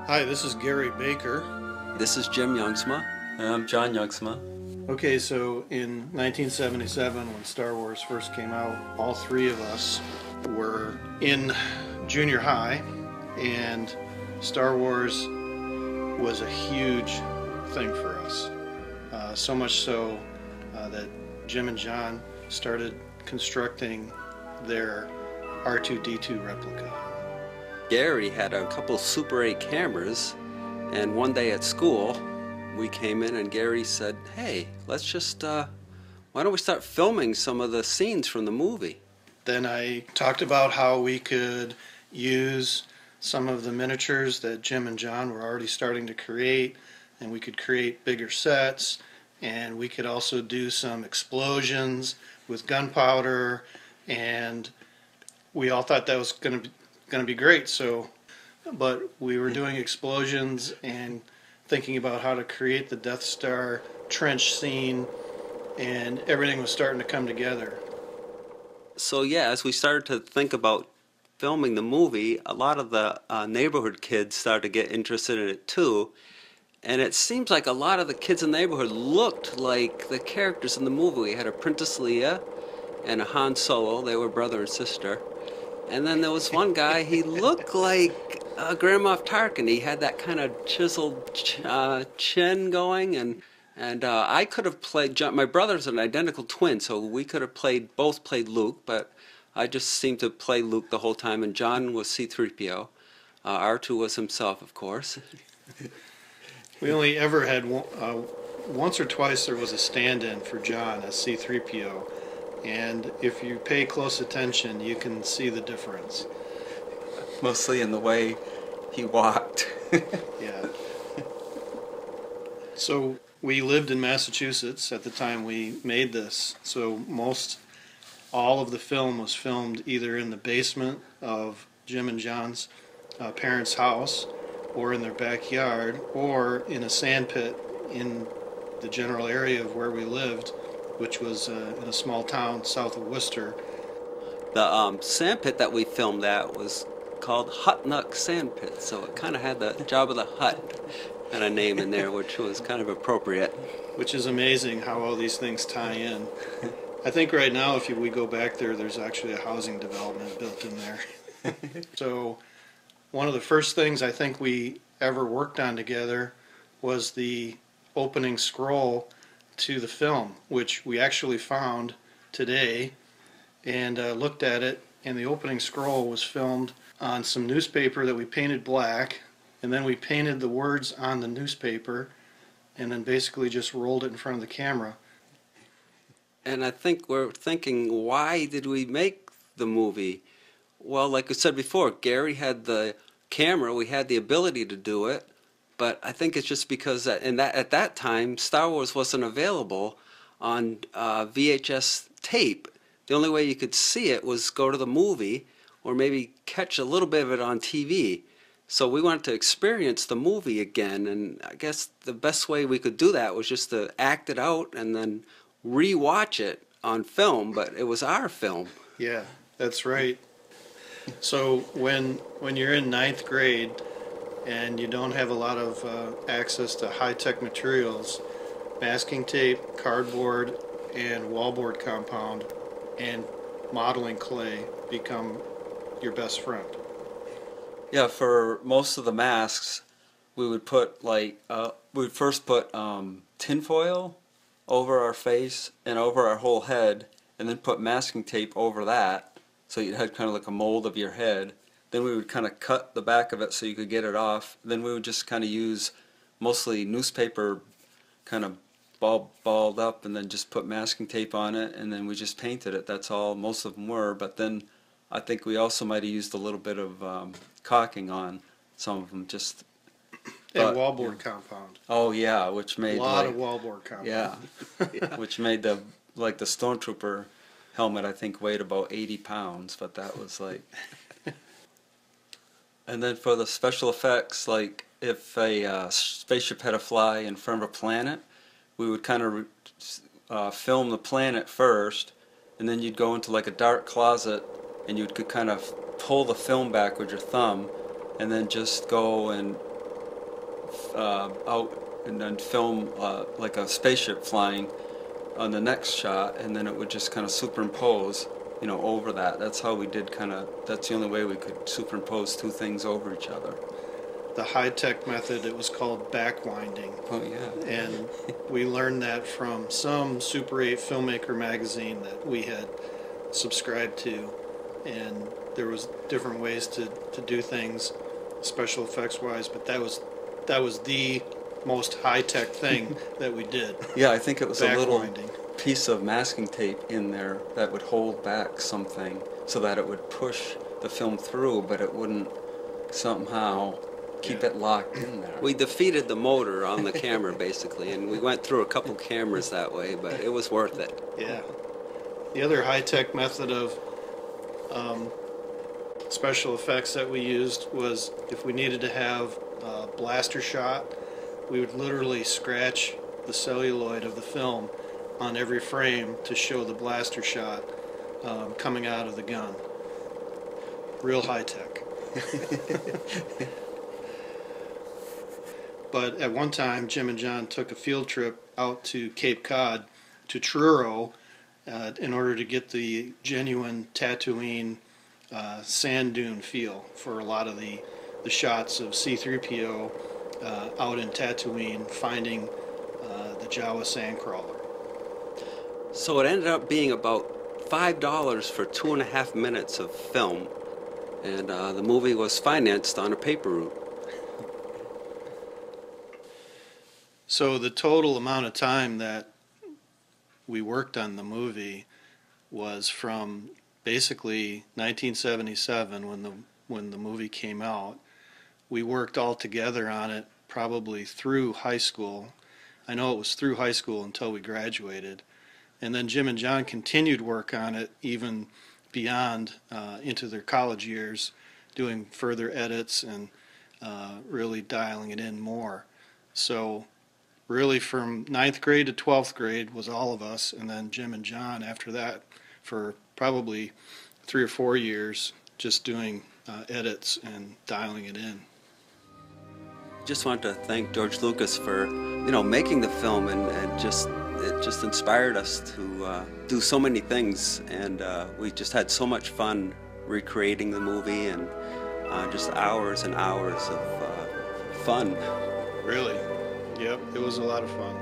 Hi, this is Gary Baker. This is Jim Jongsma. And I'm John Jongsma. Okay, so in 1977, when Star Wars first came out, all three of us were in junior high, and Star Wars was a huge thing for us. So much so that Jim and John started constructing their R2-D2 replica. Gary had a couple Super 8 cameras, and one day at school we came in and Gary said, hey, let's just, why don't we start filming some of the scenes from the movie? Then I talked about how we could use some of the miniatures that Jim and John were already starting to create, and we could create bigger sets, and we could also do some explosions with gunpowder, and we all thought that was going to be great. But we were doing explosions and thinking about how to create the Death Star trench scene, and everything was starting to come together. So yeah, as we started to think about filming the movie, a lot of the neighborhood kids started to get interested in it too. And it seems like a lot of the kids in the neighborhood looked like the characters in the movie. We had a Princess Leia and a Han Solo. They were brother and sister. And then there was one guy, he looked like Grand Moff Tarkin. He had that kind of chiseled chin going, and I could have played John. My brother's an identical twin, so we could have both played Luke, but I just seemed to play Luke the whole time, and John was C-3PO. R2 was himself, of course. We only ever had once or twice there was a stand-in for John as C-3PO, and if you pay close attention, you can see the difference. Mostly in the way he walked. Yeah. So we lived in Massachusetts at the time we made this, so all of the film was filmed either in the basement of Jim and John's parents' house, or in their backyard, or in a sand pit in the general area of where we lived, which was in a small town south of Worcester. The sand pit that we filmed at was called Hut Nuck Sand Pit, so it kind of had the Job of the Hut kind of name in there, which was kind of appropriate. Which is amazing how all these things tie in. I think right now, if we go back there, there's actually a housing development built in there. So one of the first things I think we ever worked on together was the opening scroll to the film, which we actually found today and looked at it, and the opening scroll was filmed on some newspaper that we painted black, and then we painted the words on the newspaper and then basically just rolled it in front of the camera. And I think we're thinking, why did we make the movie? Well, like I said before, Gary had the camera, we had the ability to do it, but I think it's just because at that time, Star Wars wasn't available on VHS tape. The only way you could see it was go to the movie or maybe catch a little bit of it on TV. So we wanted to experience the movie again, and I guess the best way we could do that was just to act it out and then re-watch it on film, but it was our film. Yeah, that's right. So when you're in ninth grade and you don't have a lot of access to high-tech materials, masking tape, cardboard, and wallboard compound and modeling clay become your best friend. Yeah, for most of the masks, we would put we would first put tinfoil over our face and over our whole head, and then put masking tape over that, so you had kind of like a mold of your head. Then we would kind of cut the back of it so you could get it off. Then we would just kind of use mostly newspaper kind of balled up, and then just put masking tape on it, and then we just painted it. That's all most of them were. But then I think we also might have used a little bit of caulking on some of them, just And wallboard compound. Oh yeah, which made a lot of wallboard compound. Yeah, which made the stormtrooper helmet, I think, weighed about 80 pounds, but that was like. And then for the special effects, like if a spaceship had to fly in front of a planet, we would kind of film the planet first, and then you'd go into like a dark closet, and you could kind of pull the film back with your thumb, and then just go and out and then film like a spaceship flying on the next shot, and then it would just kind of superimpose, you know, over that. That's how we did that's the only way we could superimpose two things over each other. The high-tech method, it was called backwinding. Oh, yeah. And we learned that from some Super 8 filmmaker magazine that we had subscribed to. And there was different ways to do things, special effects wise, but that was the most high-tech thing that we did. Yeah, I think it was a little Backwinding. piece of masking tape in there that would hold back something so that it would push the film through, but it wouldn't somehow keep it locked in there. We defeated the motor on the camera basically, and we went through a couple cameras that way, but it was worth it. Yeah. The other high-tech method of special effects that we used was if we needed to have a blaster shot, we would literally scratch the celluloid of the film on every frame to show the blaster shot coming out of the gun. Real high-tech. But at one time, Jim and John took a field trip out to Cape Cod, to Truro, in order to get the genuine Tatooine sand dune feel for a lot of the shots of C-3PO out in Tatooine finding the Jawa sandcrawler. So it ended up being about $5 for 2.5 minutes of film, and the movie was financed on a paper route. So the total amount of time that we worked on the movie was from basically 1977 when the movie came out. We worked all together on it probably through high school. I know it was through high school until we graduated. And then Jim and John continued work on it even beyond into their college years, doing further edits and really dialing it in more. So really from 9th grade to 12th grade was all of us, and then Jim and John after that for probably 3 or 4 years just doing edits and dialing it in. Just want to thank George Lucas for, you know, making the film, and it just inspired us to do so many things, and we just had so much fun recreating the movie, and just hours and hours of fun. Really? Yep, it was a lot of fun.